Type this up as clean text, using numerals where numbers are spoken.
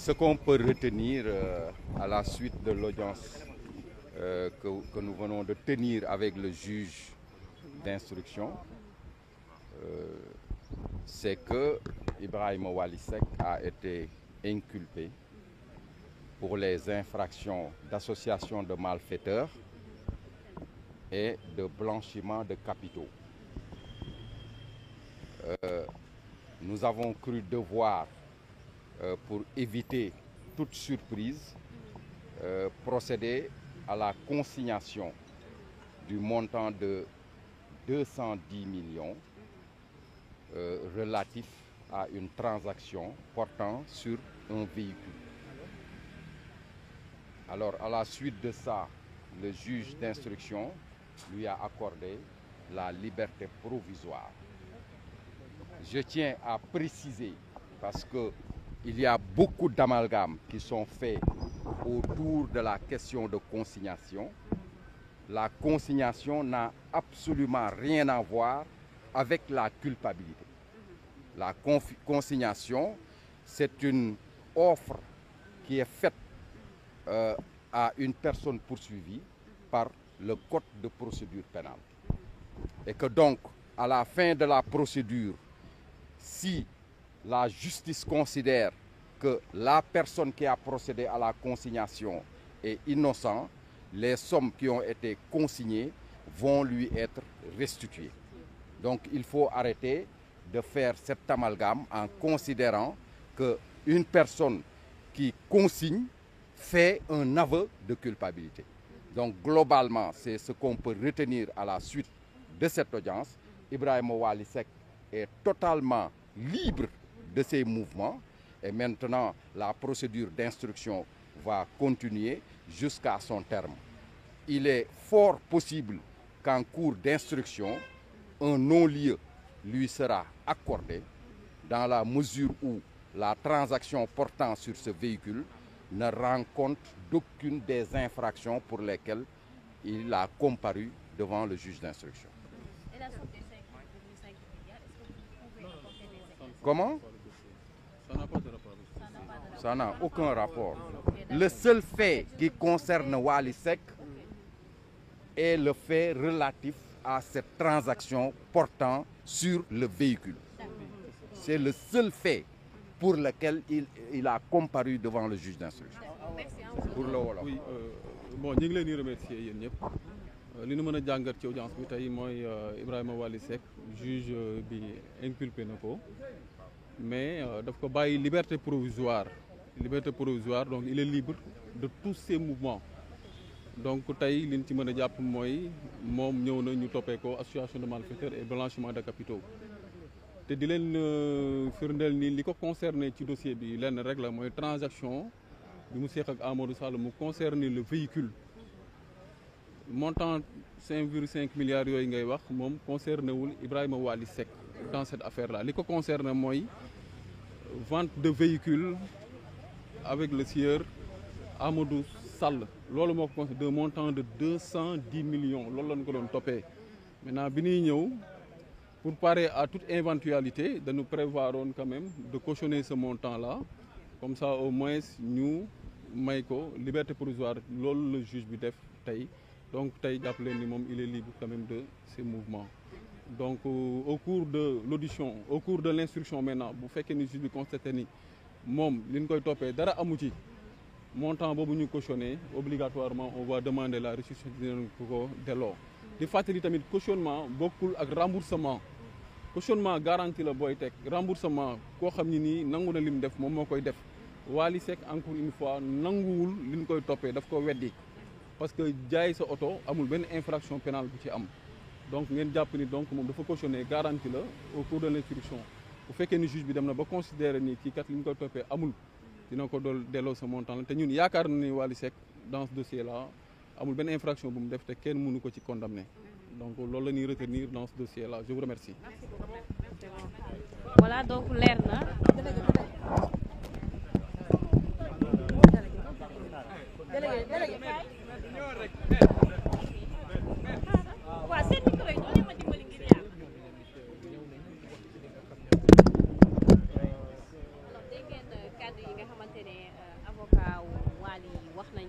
ce qu'on peut retenir à la suite de l'audience que nous venons de tenir avec le juge d'instruction, c'est que Ibrahima Wally Seck a été inculpé pour les infractions d'association de malfaiteurs et de blanchiment de capitaux. Nous avons cru devoir, pour éviter toute surprise, procéder à la consignation du montant de 210 millions relatif à une transaction portant sur un véhicule. Alors, à la suite de ça, le juge d'instruction lui a accordé la liberté provisoire. Je tiens à préciser, parce qu'il y a beaucoup d'amalgames qui sont faits autour de la question de consignation. La consignation n'a absolument rien à voir avec la culpabilité. La consignation, c'est une offre qui est faite à une personne poursuivie par le code de procédure pénale. Et que donc, à la fin de la procédure, si la justice considère que la personne qui a procédé à la consignation est innocente, les sommes qui ont été consignées vont lui être restituées. Donc il faut arrêter de faire cet amalgame en considérant qu'une personne qui consigne fait un aveu de culpabilité. Donc globalement, c'est ce qu'on peut retenir à la suite de cette audience. Ibrahima Wally Seck est totalement libre de ses mouvements et maintenant la procédure d'instruction va continuer jusqu'à son terme. Il est fort possible qu'en cours d'instruction, un non-lieu lui sera accordé dans la mesure où la transaction portant sur ce véhicule ne rend compte d'aucune des infractions pour lesquelles il a comparu devant le juge d'instruction. Et la somme des 5 milliards, est-ce que vous pouvez apporter des exemples? Comment? Ça n'a pas de rapport. Ça n'a aucun rapport. Le seul fait qui concerne Wally Seck est le fait relatif à cette transaction portant sur le véhicule. C'est le seul fait pour lequel il a comparu devant le juge d'instruction. Pour le wolof. Oui, bon ñu ngi leen di remercier yéen ñëpp li ñu mën a jàngat ci audience bi tey mooy Ibrahima Wally Seck juge bi inculpé na ko mais daf ko bàyyi liberté provisoire donc il est libre de tous ses mouvements donc tey li ñu ci mën a jàpp mooy moom ñëw na ñu toppee ko association de malfaiteurs et blanchiment de capitaux te di leen firndeel ni li ko concerné ci dossier bi lenn rek la mooy transaction bi mu seeq ak Amadou Sall mu concerné le véhicule montant 5,5 milliards yooyu ngay wax moom concerné wul Ibrahima Wally Seck dans cette affaire là li ko concerné mooy vente de véhicule avec le sieur Amadou Sall loolu moo ko concerné de montant de 210 millions loolu lañ ko doon toppee maintenant bi ñuy ñëw pour parer à toute éventualité dañu prévoir woon quand même de cautionner ce montant là comme ça au moins ñu may ko liberté provisoire loolu le juge bi def tey donc tey jàpp leen ni moom il est libre quand même de ses mouvements donc au cours de l'audition au cours de l'instruction maintenant bu fekkee ni juge bi constaté ni moom li ñu koy toppee dara amu ci montant boobu ñu cautionné obligatoirement on va demander la restitution dinañ ko delloo di fàttali tamit cautionnement bokkul ak remboursement cautionnement garantie la booy teg remboursement koo xam ni nii nangu na lim def moom moo koy def Wally Seck encore une fois nanguwul li ñu koy toppee daf ko weddi parce que jaay sa oto amul benn infraction pénale bu ci am donc ngeen jàpp ni donc moom dafa cautionné garantie la au cours de l'instruction bu fekkee ni juge bi dem na ba considérer ni kii kat li ñu koy toppee amul dina ko dool delloo sa montant la te ñun yaakaar na ni Wally Seck dans ce dossier là amul benn infraction bu mu def te kenn mënu ko ci condamner donc loolu la ñuy retenir dans ce dossier là je vous remercie. Voilà donc leer na. waaw seen micro yi doo leen ma dimbali ngir yàlla. alors dégg ngeen kàddu yi nga xamante ne nañ